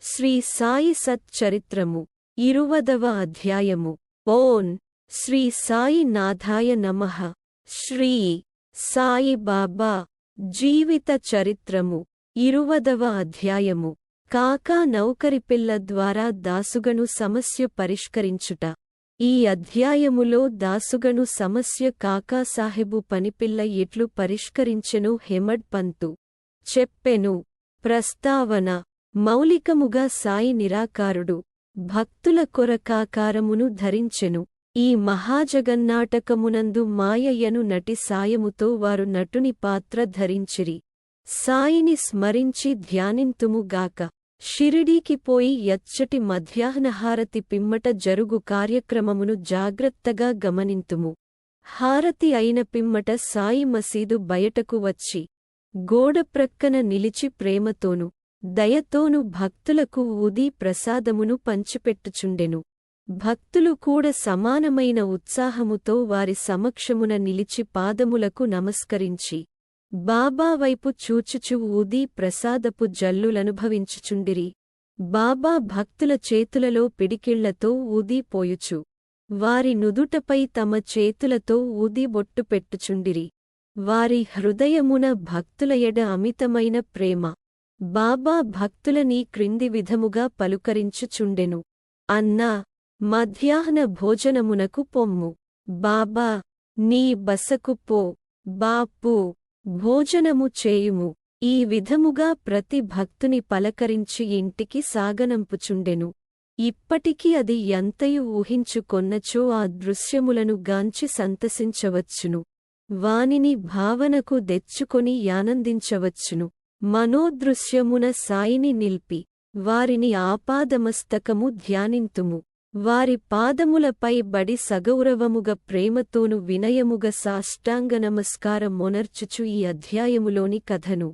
శ్రీ సాయి సత్ చరిత్రము 20వ అధ్యాయము. ఓం శ్రీ సాయి నాథాయ నమః. శ్రీ సాయి బాబా జీవిత చరిత్రము 20వ అధ్యాయము. కాకా నౌకరిపిల్ల ద్వారా దాసుగను సమస్య పరిష్కరించుట. ఈ అధ్యాయములో దాసుగను సమస్య కాకాసాహెబు పనిపిల్ల ఎట్లు పరిష్కరించెను హెమడ్ పంతు చెప్పెను. ప్రస్తావన. మౌలికముగా సాయి నిరాకారుడు, భక్తుల కొరకాకారమును ధరించెను. ఈ మహాజగన్నాటకమునందు మాయయను నటి సాయముతో వారు నటుని పాత్ర ధరించిరి. సాయిని స్మరించి ధ్యానింతుముగాక. షిరిడీకి పోయి ఎచ్చటి మధ్యాహ్నహారతి పిమ్మట జరుగు కార్యక్రమమును జాగ్రత్తగా గమనింతుము. హారతి అయిన పిమ్మట సాయి మసీదు బయటకు వచ్చి గోడప్రక్కన నిలిచి ప్రేమతోను దయతోను భక్తులకు ఊదీ ప్రసాదమును పంచిపెట్టుచుండెను. భక్తులు కూడా సమానమైన ఉత్సాహముతో వారి సమక్షమున నిలిచి పాదములకు నమస్కరించి బాబావైపు చూచుచు ఊదీ ప్రసాదపు జల్లులనుభవించుచుండిరి. బాబా భక్తుల చేతులలో పిడికిళ్లతో ఊదీపోయుచు వారి నుదుటపై తమ చేతులతో ఊదీ బొట్టు పెట్టుచుండిరి. వారి హృదయమున భక్తుల ఎడ అమితమైన ప్రేమ. బాబా భక్తులని క్రింది విధముగా పలుకరించుచుండెను. అన్నా, మధ్యాహ్న భోజనమునకు పొమ్ము. బాబా, నీ బసకు పో. బాపూ, భోజనము చేయుము. ఈ విధముగా ప్రతి భక్తుని పలకరించి ఇంటికి సాగనంపుచుండెను. ఇప్పటికి అది ఎంతయు ఊహించుకొన్నచో ఆ దృశ్యములను గాంచి సంతసించవచ్చును. వానిని భావనకు దెచ్చుకొని యానందించవచ్చును. మనోదృశ్యమున సాయిని నిల్పి వారిని ఆపాదమస్తకము ధ్యానింతుము. వారి పాదములపై బడి సగౌరవముగ ప్రేమతోను వినయముగ సాష్టాంగ నమస్కారమొనర్చుచు ఈ అధ్యాయములోని కథను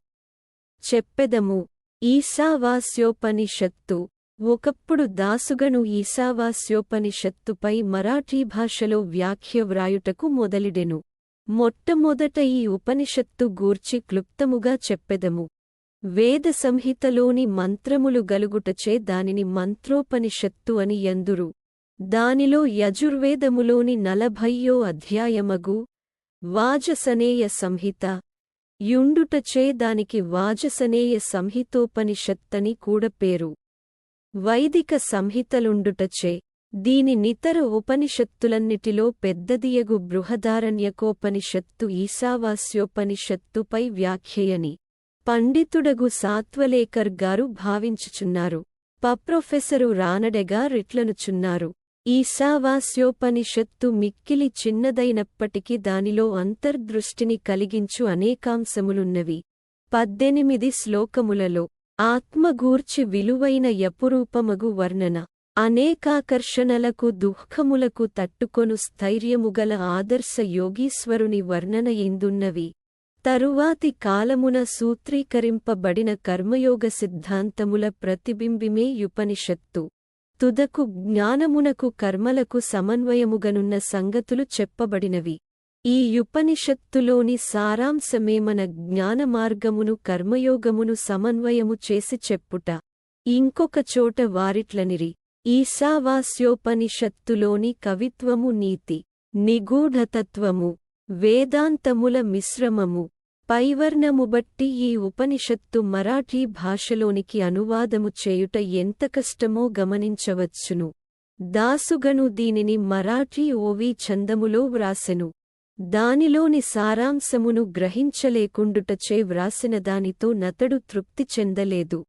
చెప్పెదము. ఈశావాస్యోపనిషత్తు. ఒకప్పుడు దాసుగను ఈశావాస్యోపనిషత్తుపై మరాఠీ భాషలో వ్యాఖ్య వ్రాయుటకు మొదలిడెను. మొట్టమొదట ఈ ఉపనిషత్తు గూర్చి క్లుప్తముగా చెప్పెదము. వేద సంహితలోని మంత్రములు గలుగుటచే దానిని మంత్రోపనిషత్తు అని యందురు. దానిలో యజుర్వేదములోని 40వ అధ్యాయమగు వాజసనేయ సంహిత యుండుటచే దానికి వాజసనేయ సంహితోపనిషత్తని కూడా పేరు. వైదిక సంహితలుండుటచే దీని నితర ఉపనిషత్తులన్నిటిలో పెద్దదియగు బృహదారణ్యకోపనిషత్తు ఈశావాస్యోపనిషత్తుపై వ్యాఖ్యయని పండితుడగు సాత్వలేకర్ గారు భావించుచున్నారు. ప్రొఫెసరు రానడెగా రిట్లనుచున్నారు. ఈశావాస్యోపనిషత్తు మిక్కిలి చిన్నదైనప్పటికీ దానిలో అంతర్దృష్టిని కలిగించు అనేకాంశములున్నవి. 18 శ్లోకములలో ఆత్మగూర్చి విలువైన యపురూపమగు వర్ణన, అనేకాకర్షణలకు దుఃఖములకు తట్టుకొను స్థైర్యముగల ఆదర్శ యోగీశ్వరుని వర్ణన ఇందున్నవి. తరువాతి కాలమున సూత్రీకరింపబడిన కర్మయోగ సిద్ధాంతముల ప్రతిబింబిమే యుపనిషత్తు. తుదకు జ్ఞానమునకు కర్మలకు సమన్వయముగనున్న సంగతులు చెప్పబడినవి. ఈ యుపనిషత్తులోని సారాంశమేమన జ్ఞానమార్గమును కర్మయోగమును సమన్వయము చేసి చెప్పుట. ఇంకొక చోట వారిట్లనిరి. ఈశావాస్యోపనిషత్తులోని కవిత్వము నీతి, నిగూఢతత్వము, వేదాంతముల మిశ్రమము, పైవర్ణముబట్టి ఈ ఉపనిషత్తు మరాఠీ భాషలోనికి అనువాదము చేయుట ఎంత కష్టమో గమనించవచ్చును. దాసుగను దీనిని మరాఠీ ఓవి ఛందములో వ్రాసెను. దానిలోని సారాంశమును గ్రహించలేకుండుటచే వ్రాసిన దానితో నతడు తృప్తి చెందలేదు.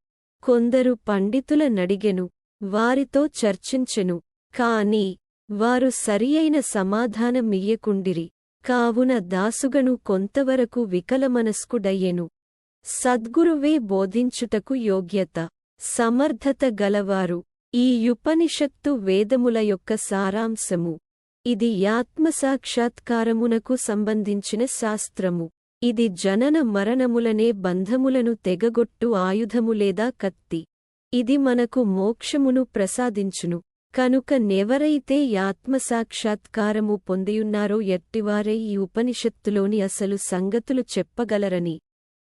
కొందరు పండితుల నడిగెను, వారితో చర్చించెను. కాని వారు సరియైన సమాధానమియ్యకుండిరి. కావున దాసుగను కొంతవరకు వికలమనస్కుడయ్యెను. సద్గురువే బోధించుటకు యోగ్యత, సమర్థత గలవారు. ఈ యుపనిషత్తు వేదముల యొక్క సారాంశము. ఇది ఆత్మసాక్షాత్కారమునకు సంబంధించిన శాస్త్రము. ఇది జనన మరణములనే బంధములను తెగగొట్టు ఆయుధము లేదా కత్తి. ఇది మనకు మోక్షమును ప్రసాదించును. కనుక నెవరైతే ఆత్మసాక్షాత్కారము పొందియున్నారో ఎట్టివారే ఈ ఉపనిషత్తులోని అసలు సంగతులు చెప్పగలరని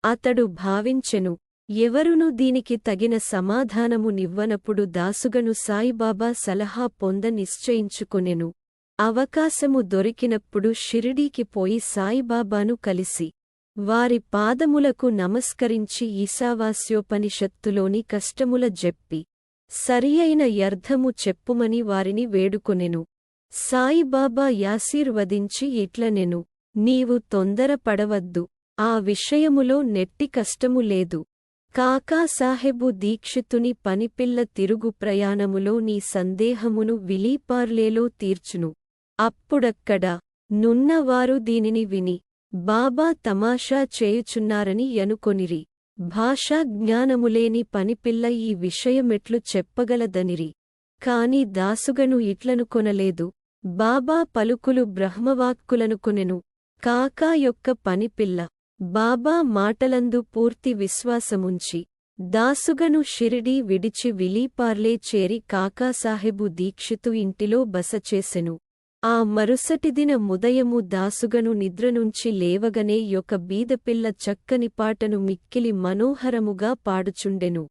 అతడు భావించెను. ఎవరునూ దీనికి తగిన సమాధానము నివ్వనప్పుడు దాసుగను సాయిబాబా సలహా పొంద నిశ్చయించుకొనెను. అవకాశము దొరికినప్పుడు షిరిడీకి పోయి సాయిబాబాను కలిసి వారి పాదములకు నమస్కరించి ఈశావాస్యోపనిషత్తులోని కష్టముల జెప్పి సరియైన యర్థము చెప్పుమని వారిని వేడుకొనెను. సాయిబాబా యాశీర్వదించి ఇట్లనెను, నీవు తొందరపడవద్దు, ఆ విషయములో నెట్టి కష్టము లేదు. కాకాసాహెబు దీక్షితుని పనిపిల్ల తిరుగు ప్రయాణములో నీ సందేహమును విలీపార్లేలో తీర్చును. అప్పుడక్కడ నున్నవారు దీనిని విని బాబా తమాషా చేయుచున్నారని యనుకొనిరి. భాషా జ్ఞానములేని పనిపిల్ల ఈ విషయమెట్లు చెప్పగలదనిరి. కాని దాసుగను ఇట్లనుకొనలేదు. బాబా పలుకులు బ్రహ్మవాక్కులనుకొనెను. కాకా యొక్క పనిపిల్ల బాబా మాటలందు పూర్తి విశ్వాసముంచి దాసుగను షిరిడీ విడిచి విలీపార్లే చేరి కాకాసాహెబు దీక్షితు ఇంటిలో బస చేసెను. ఆ మరుసటిదిన ముదయము దాసుగను నిద్రనుంచి లేవగనే యొక్క బీదపిల్ల చక్కని పాటను మిక్కిలి మనోహరముగా పాడుచుండెను.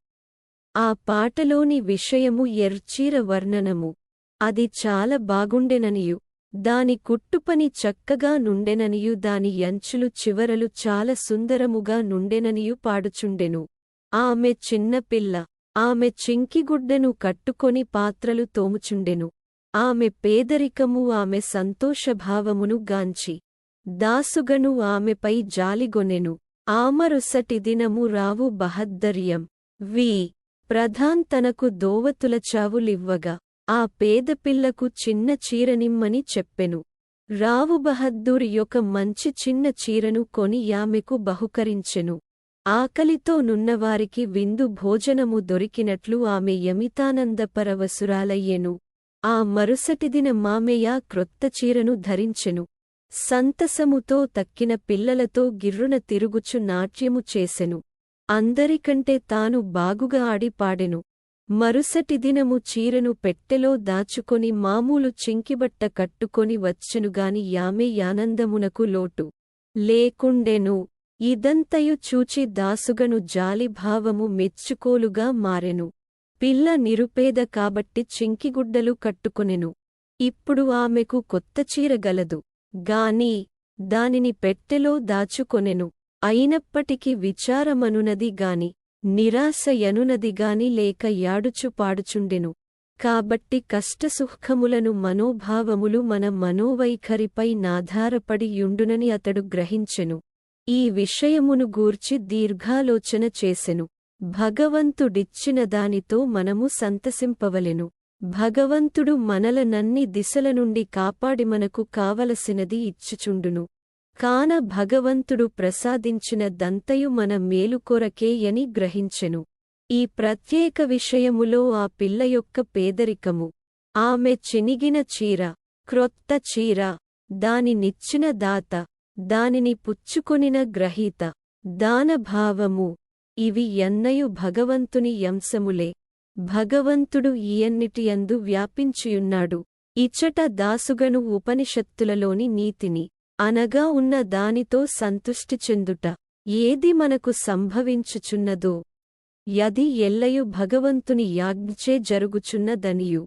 ఆ పాటలోని విషయము ఎర్చీర వర్ణనము. అది చాలా బాగుండెననియు దాని కుట్టుపని చక్కగా నుండెననియు దాని యంచులు చివరలు చాలా సుందరముగా నుండెననియు పాడుచుండెను. ఆమె చిన్నపిల్ల. ఆమె చింకిగుడ్డను కట్టుకొని పాత్రలు తోముచుండెను. ఆమె పేదరికము ఆమె సంతోషభావమును గాంచి దాసుగను ఆమెపై జాలిగొనెను. ఆమరుసటి దినము రావు బహద్దర్యం వి ప్రధాన్ తనకు దోవతుల చావులివ్వగా ఆ పేదపిల్లకు చిన్న చీరనిమ్మని చెప్పెను. రావు బహద్దూర్ యొక్క మంచి చిన్న చీరను కొని ఆమెకు బహుకరించెను. ఆకలితో నున్నవారికి విందు భోజనము దొరికినట్లు ఆమె యమితానందపరవశురాలయ్యెను. ఆ మరుసటిదిన మామయ్య క్రొత్త చీరను ధరించెను. సంతసముతో తక్కిన పిల్లలతో గిర్రున తిరుగుచు నాట్యము చేసెను. అందరికంటే తాను బాగుగా ఆడి పాడెను. మరుసటి దినము చీరను పెట్టెలో దాచుకొని మామూలు చింకిబట్ట కట్టుకొని వచ్చెనుగాని యామె యానందమునకు లోటు లేకుండెను. ఇదంతయు చూచి దాసుగను జాలిభావము మెచ్చుకోలుగా మారెను. పిల్ల నిరుపేద కాబట్టి చింకిగుడ్డలు కట్టుకొనెను. ఇప్పుడు ఆమెకు కొత్త చీర గలదు గాని దానిని పెట్టెలో దాచుకొనెను. అయినప్పటికీ విచారమనునది గాని నిరాశయనునది గాని లేక యాడుచు పాడుచుండెను. కాబట్టి కష్టసుఖములను మనోభావములు మన మనోవైఖరిపై నాధారపడి యుండునని అతడు గ్రహించెను. ఈ విషయమును గూర్చి దీర్ఘాలోచన చేసెను. భగవంతుడిచ్చిన దానితో మనము సంతసింపవలెను. భగవంతుడు మనలనన్ని దిశల నుండి కాపాడి మనకు కావలసినది ఇచ్చుచుండును. కాన భగవంతుడు ప్రసాదించిన దంతయు మన మేలుకొరకే యని గ్రహించెను. ఈ ప్రత్యేక విషయములో ఆ పిల్ల యొక్క పేదరికము, ఆమె చినిగిన చీర, క్రొత్త చీర, దానినిచ్చిన దాత, దానిని పుచ్చుకొనిన గ్రహీత, దానభావము, ఇవి ఎన్నయు భగవంతుని యంశములే. భగవంతుడు ఈయన్నిటియందు వ్యాపించియున్నాడు. ఇచ్చట దాసుగను ఉపనిషత్తులలోని నీతిని అనగా ఉన్న దానితో సంతుష్టి చెందుట ఏది మనకు సంభవించుచున్నదో యది ఎల్లయు భగవంతుని యాజ్ఞచే జరుగుచున్నదనియు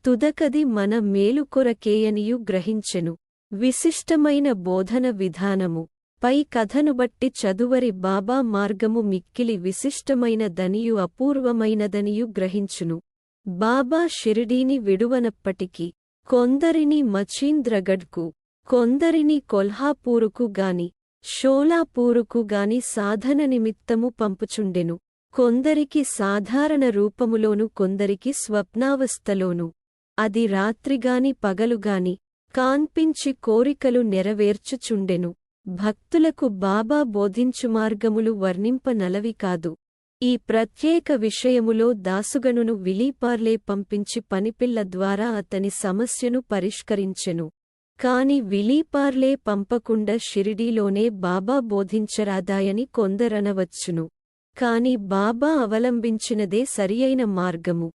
తుదకది మన మేలుకొరకేయనియు గ్రహించెను. విశిష్టమైన బోధన విధానము. పై కథను బట్టి చదువరి బాబా మార్గము మిక్కిలి విశిష్టమైనదనియు అపూర్వమైనదనియు గ్రహించును. బాబా షిరిడీని విడువనప్పటికీ కొందరిని మచీంద్రగఢ్కు, కొందరిని కొల్హాపూరుకు గాని షోలాపూరుకు గాని సాధన నిమిత్తము పంపుచుండెను. కొందరికి సాధారణ రూపములోను కొందరికి స్వప్నావస్థలోను. అది రాత్రిగాని పగలుగాని కాన్పించి కోరికలు నెరవేర్చుచుండెను. భక్తులకు బాబా బోధించు మార్గములు వర్ణింపనలవి కాదు. ఈ ప్రత్యేక విషయములో దాసుగనును విలీపార్లే పంపించి పనిపిల్ల ద్వారా అతని సమస్యను పరిష్కరించెను. కాని విలీపార్లే పంపకుండా షిరిడీలోనే బాబా బోధించరాదాయని కొందరనవచ్చును. కాని బాబా అవలంబించినదే సరియైన మార్గము.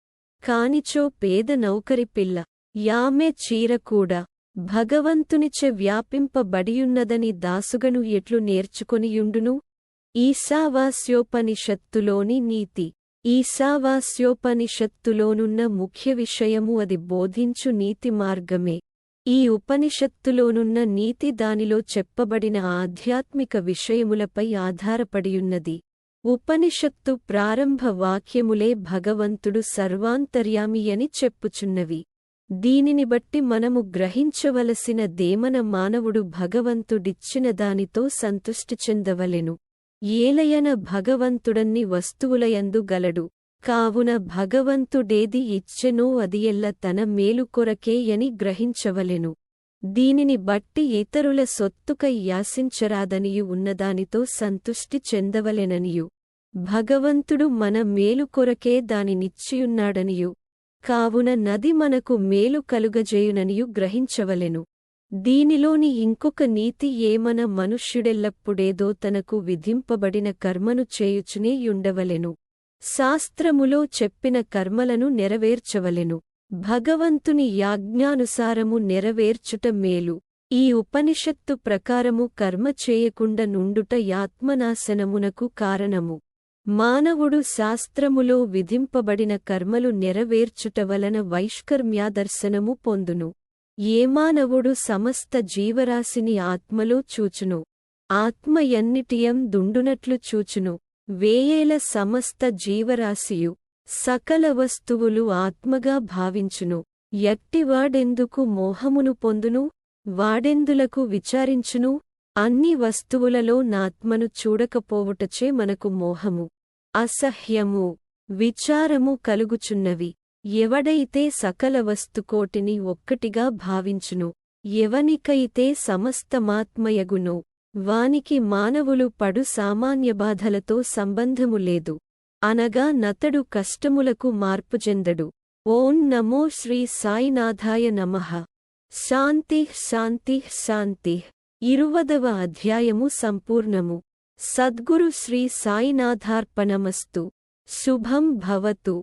కానిచో పేద నౌకరి పిల్ల యామె చీరకూడా భగవంతునిచే వ్యాపింపబడియున్నదని దాసుగను ఎట్లు నేర్చుకొనియుండును? ఈశావాస్యోపనిషత్తులోని నీతి. ఈశావాస్యోపనిషత్తులోనున్న ముఖ్య విషయము అది బోధించు నీతి మార్గమే. ఈ ఉపనిషత్తులోనున్న నీతి దానిలో చెప్పబడిన ఆధ్యాత్మిక విషయములపై ఆధారపడియున్నది. ఉపనిషత్తు ప్రారంభ వాక్యములే భగవంతుడు సర్వాంతర్యామి అని చెప్పుచున్నవి. దీనిని బట్టి మనము గ్రహించవలసిన దేమన మానవుడు భగవంతుడిచ్చిన దానితో సంతుష్టి చెందవలెను. ఏలయన భగవంతుడన్ని వస్తువులయందు గలడు. కావున భగవంతుడేది ఇచ్చెనో అది ఎల్ల తన మేలు కొరకే అని గ్రహించవలెను. దీనిని బట్టి ఇతరుల సొత్తుకై యాసించరాదనియు ఉన్నదానితో సంతుష్టి చెందవలెననియు భగవంతుడు మన మేలు కొరకే దానినిచ్చియున్నాడనియు కావున నది మనకు మేలు కలుగజేయుననియు గ్రహించవలెను. దీనిలోని ఇంకొక నీతి ఏమన మనుష్యుడెల్లప్పుడేదో తనకు విధింపబడిన కర్మను చేయుచునే యుండవలెను. శాస్త్రములో చెప్పిన కర్మలను నెరవేర్చవలెను. భగవంతుని యాజ్ఞానుసారము నెరవేర్చుట మేలు. ఈ ఉపనిషత్తు ప్రకారము కర్మ చేయకుండ నుండుట యాత్మనాశనమునకు కారణము. మానవుడు శాస్త్రములో విధింపబడిన కర్మలు నెరవేర్చుట వలన వైష్కర్మ్యాదర్శనము పొందును. ఏ మానవుడు సమస్త జీవరాశిని ఆత్మలో చూచును, ఆత్మ ఎన్నిటియం దుండునట్లు చూచును. వేయేల సమస్త జీవరాశియు సకల వస్తువులు ఆత్మగా భావించును. ఎట్టివాడెందుకు మోహమును పొందును, వాడెందులకు విచారించును. అన్ని వస్తువులలో నాత్మను చూడకపోవుటచే మనకు మోహము, అసహ్యము, విచారము కలుగుచున్నవి. ఎవడైతే సకల వస్తుకోటిని ఒక్కటిగా భావించును, ఎవనికైతే సమస్తమాత్మయగునో వానికి మానవులు పడు సామాన్య బాధలతో సంబంధము లేదు. అనగా నతడు కష్టములకు మార్పుచెందడు. ఓం నమో శ్రీ సాయినాథాయ నమః. శాంతి శాంతి శాంతి. 20వ అధ్యాయము సంపూర్ణము. సద్గురు శ్రీ సాయినాథార్పణమస్తు. శుభం భవతు.